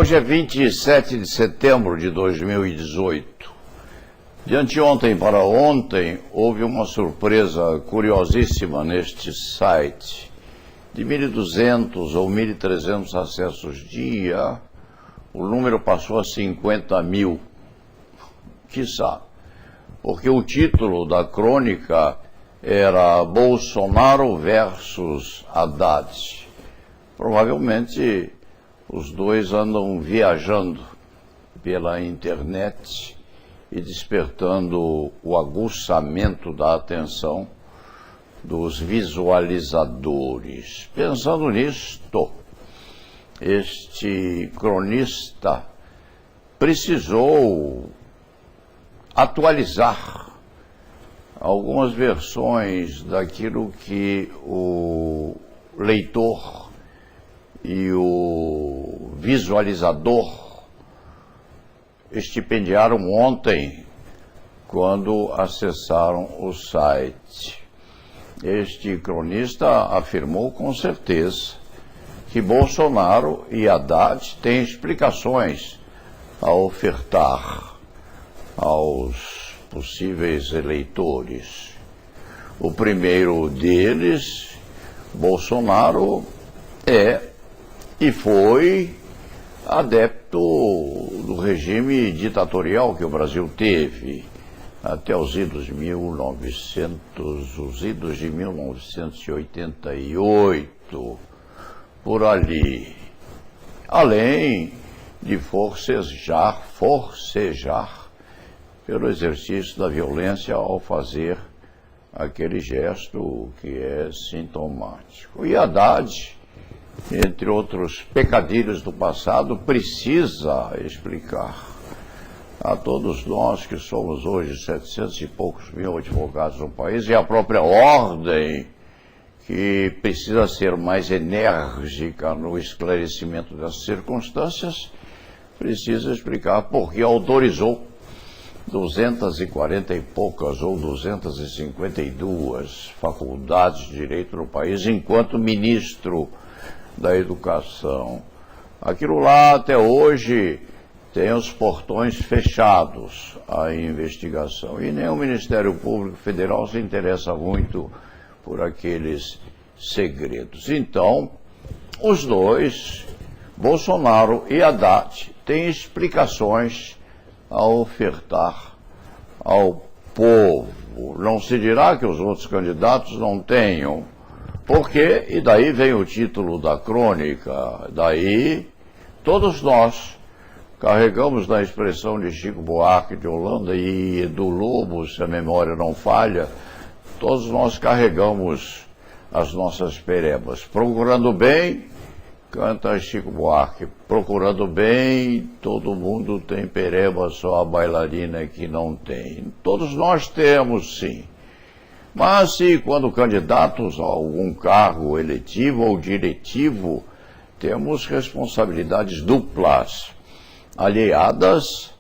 Hoje é 27 de setembro de 2018. De anteontem para ontem, houve uma surpresa curiosíssima neste site. De 1.200 ou 1.300 acessos dia, o número passou a 50 mil. Quiçá, porque o título da crônica era Bolsonaro versus Haddad. Provavelmente os dois andam viajando pela internet e despertando o aguçamento da atenção dos visualizadores. Pensando nisto, este cronista precisou atualizar algumas versões daquilo que o leitor e o visualizador estipendiaram ontem quando acessaram o site. Este cronista afirmou com certeza que Bolsonaro e Haddad têm explicações a ofertar aos possíveis eleitores. O primeiro deles, Bolsonaro, é e foi adepto do regime ditatorial que o Brasil teve até os idos de 1988, por ali, além de forcejar pelo exercício da violência ao fazer aquele gesto que é sintomático. E Haddad, entre outros pecadilhos do passado, precisa explicar a todos nós que somos hoje 700 e poucos mil advogados no país e a própria ordem, que precisa ser mais enérgica no esclarecimento das circunstâncias, precisa explicar por que autorizou 240 e poucas ou 252 faculdades de direito no país enquanto ministro da Educação. Aquilo lá até hoje tem os portões fechados à investigação e nem o Ministério Público Federal se interessa muito por aqueles segredos. Então, os dois, Bolsonaro e Haddad, têm explicações a ofertar ao povo. Não se dirá que os outros candidatos não tenham. Por quê? E daí vem o título da crônica. Daí, todos nós carregamos na expressão de Chico Buarque de Holanda e Edu Lobo, se a memória não falha, todos nós carregamos as nossas perebas. Procurando bem, canta Chico Buarque, procurando bem, todo mundo tem pereba, só a bailarina que não tem. Todos nós temos, sim. Mas se quando candidatos a algum cargo eletivo ou diretivo, temos responsabilidades duplas, aliadas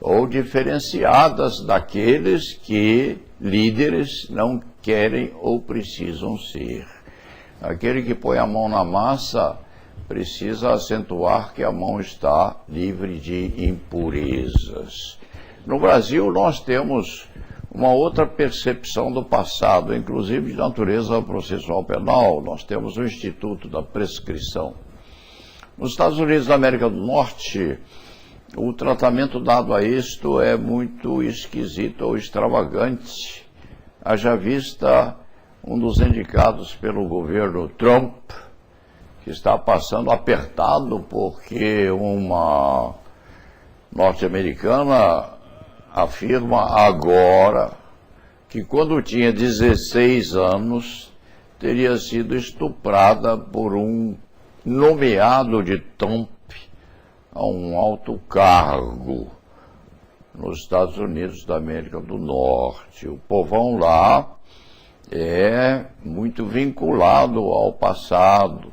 ou diferenciadas daqueles que líderes não querem ou precisam ser. Aquele que põe a mão na massa precisa acentuar que a mão está livre de impurezas. No Brasil, nós temos uma outra percepção do passado, inclusive de natureza processual penal. Nós temos o Instituto da Prescrição. Nos Estados Unidos da América do Norte, o tratamento dado a isto é muito esquisito ou extravagante. Haja vista um dos indicados pelo governo Trump, que está passando apertado porque uma norte-americana afirma agora que quando tinha 16 anos teria sido estuprada por um nomeado de Trump a um alto cargo nos Estados Unidos da América do Norte. O povão lá é muito vinculado ao passado.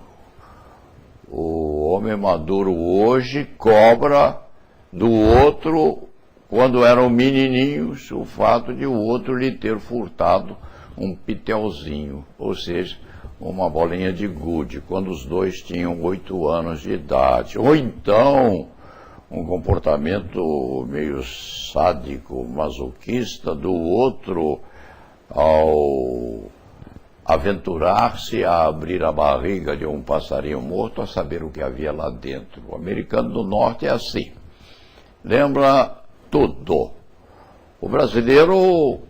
O homem maduro hoje cobra do outro, quando eram menininhos, o fato de o outro lhe ter furtado um pitelzinho, ou seja, uma bolinha de gude, quando os dois tinham 8 anos de idade. Ou então, um comportamento meio sádico, masoquista, do outro ao aventurar-se a abrir a barriga de um passarinho morto a saber o que havia lá dentro. O americano do norte é assim, lembra tudo. O brasileiro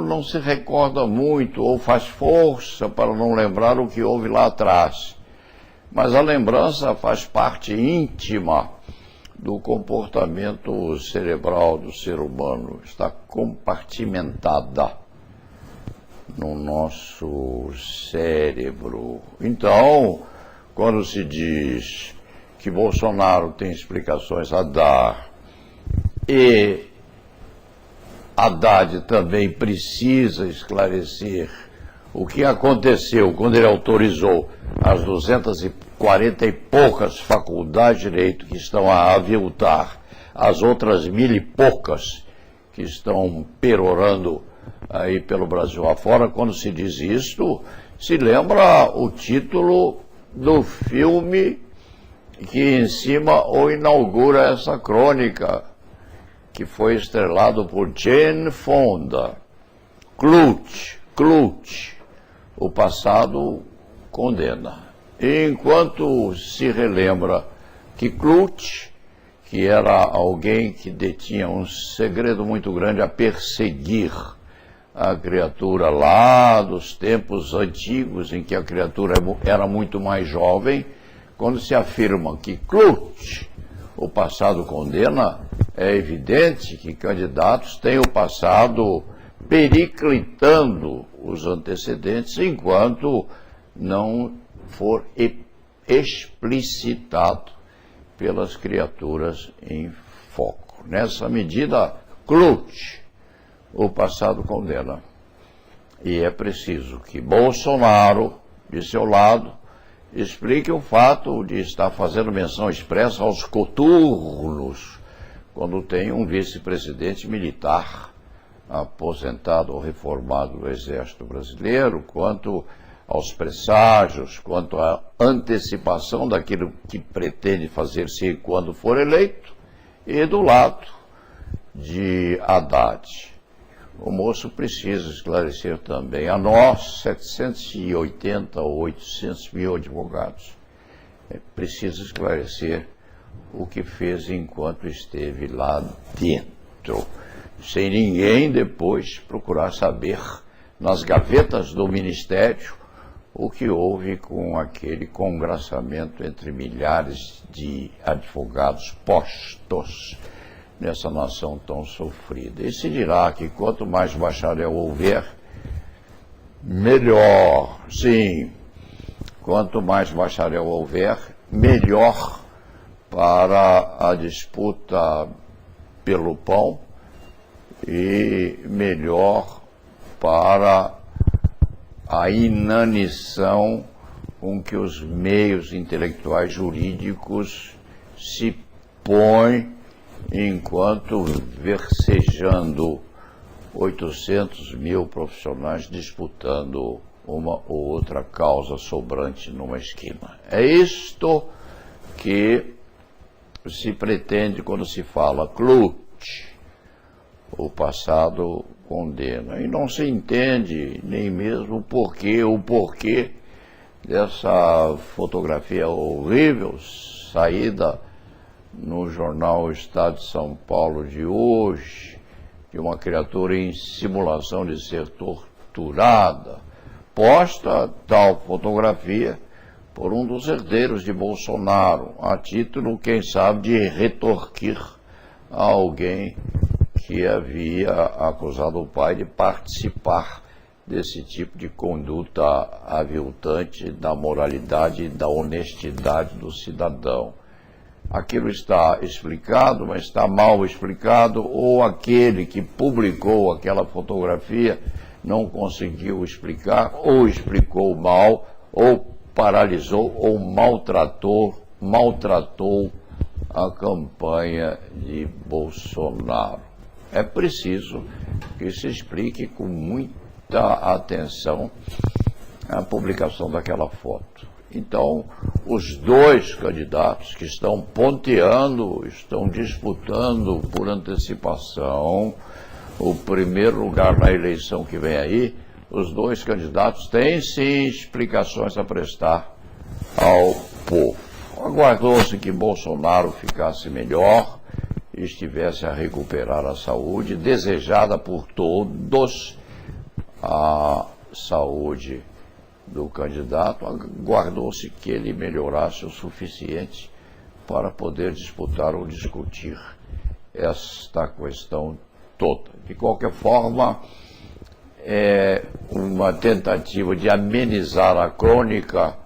não se recorda muito ou faz força para não lembrar o que houve lá atrás. Mas a lembrança faz parte íntima do comportamento cerebral do ser humano, está compartimentada no nosso cérebro. Então, quando se diz que Bolsonaro tem explicações a dar e Haddad também precisa esclarecer o que aconteceu quando ele autorizou as 240 e poucas faculdades de direito que estão a aviltar as outras 1000 e poucas que estão perorando aí pelo Brasil afora. Quando se diz isto, se lembra o título do filme que em cima o inaugura essa crônica, que foi estrelado por Jane Fonda, Clute, o passado condena. E enquanto se relembra que Clute, que era alguém que detinha um segredo muito grande a perseguir a criatura lá dos tempos antigos, em que a criatura era muito mais jovem, quando se afirma que Clute, o passado condena, é evidente que candidatos têm o passado periclitando os antecedentes, enquanto não for explicitado pelas criaturas em foco. Nessa medida, Clute, o passado condena. E é preciso que Bolsonaro, de seu lado, explique o fato de estar fazendo menção expressa aos coturnos, quando tem um vice-presidente militar aposentado ou reformado do Exército Brasileiro, quanto aos presságios, quanto à antecipação daquilo que pretende fazer-se quando for eleito, e do lado de Haddad. O moço precisa esclarecer também a nós, 780 ou 800 mil advogados, precisa esclarecer o que fez enquanto esteve lá dentro, sem ninguém depois procurar saber nas gavetas do Ministério o que houve com aquele congraçamento entre milhares de advogados postos nessa nação tão sofrida. E se dirá que quanto mais bacharel houver, melhor. Sim, quanto mais bacharel houver, melhor para a disputa pelo pão e melhor para a inanição com que os meios intelectuais jurídicos se põem enquanto versejando 800 mil profissionais disputando uma ou outra causa sobrante numa esquina. É isto que se pretende quando se fala Clute, o passado condena. E não se entende nem mesmo o porquê dessa fotografia horrível saída no jornal Estado de São Paulo de hoje, de uma criatura em simulação de ser torturada, posta tal fotografia por um dos herdeiros de Bolsonaro, a título, quem sabe, de retorquir a alguém que havia acusado o pai de participar desse tipo de conduta aviltante da moralidade e da honestidade do cidadão. Aquilo está explicado, mas está mal explicado, ou aquele que publicou aquela fotografia não conseguiu explicar, ou explicou mal, ou paralisou, ou maltratou a campanha de Bolsonaro. É preciso que se explique com muita atenção a publicação daquela foto. Então, os dois candidatos que estão ponteando, estão disputando por antecipação o primeiro lugar na eleição que vem aí, os dois candidatos têm sim explicações a prestar ao povo. Aguardou-se que Bolsonaro ficasse melhor, estivesse a recuperar a saúde, desejada por todos, a saúde do candidato, aguardou-se que ele melhorasse o suficiente para poder disputar ou discutir esta questão toda. De qualquer forma, é uma tentativa de amenizar a crônica,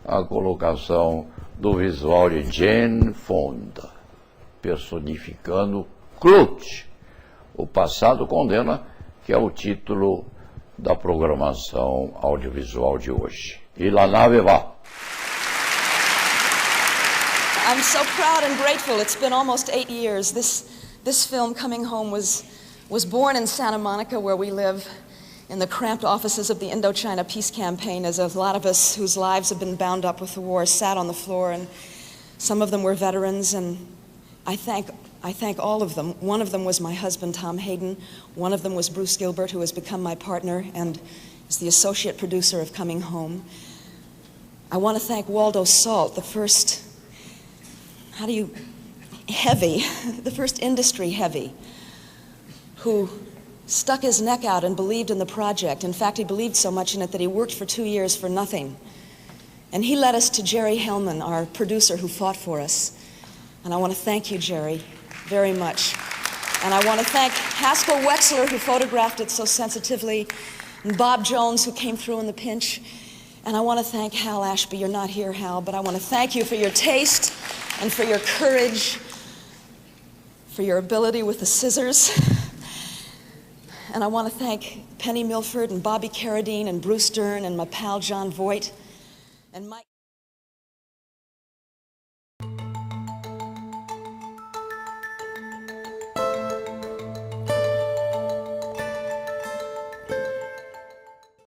a colocação do visual de Jane Fonda, personificando Clout. O passado condena, que é o título da programação audiovisual de hoje. E la nave va. I'm so proud and grateful. It's been almost 8 years. This film, Coming Home, was born in Santa Monica, where we live, in the cramped offices of the Indochina Peace Campaign, as a lot of us whose lives have been bound up with the war sat on the floor, and some of them were veterans, and I thank all of them. One of them was my husband, Tom Hayden. One of them was Bruce Gilbert, who has become my partner and is the associate producer of Coming Home. I want to thank Waldo Salt, the first, the first industry heavy, who stuck his neck out and believed in the project. In fact, he believed so much in it that he worked for 2 years for nothing. And he led us to Jerry Hellman, our producer, who fought for us. And I want to thank you, Jerry, very much. And I want to thank Haskell Wexler, who photographed it so sensitively, and Bob Jones, who came through in the pinch. And I want to thank Hal Ashby. You're not here, Hal, but I want to thank you for your taste and for your courage, for your ability with the scissors. And I want to thank Penny Milford and Bobby Carradine and Bruce Dern and my pal John Voight and Mike.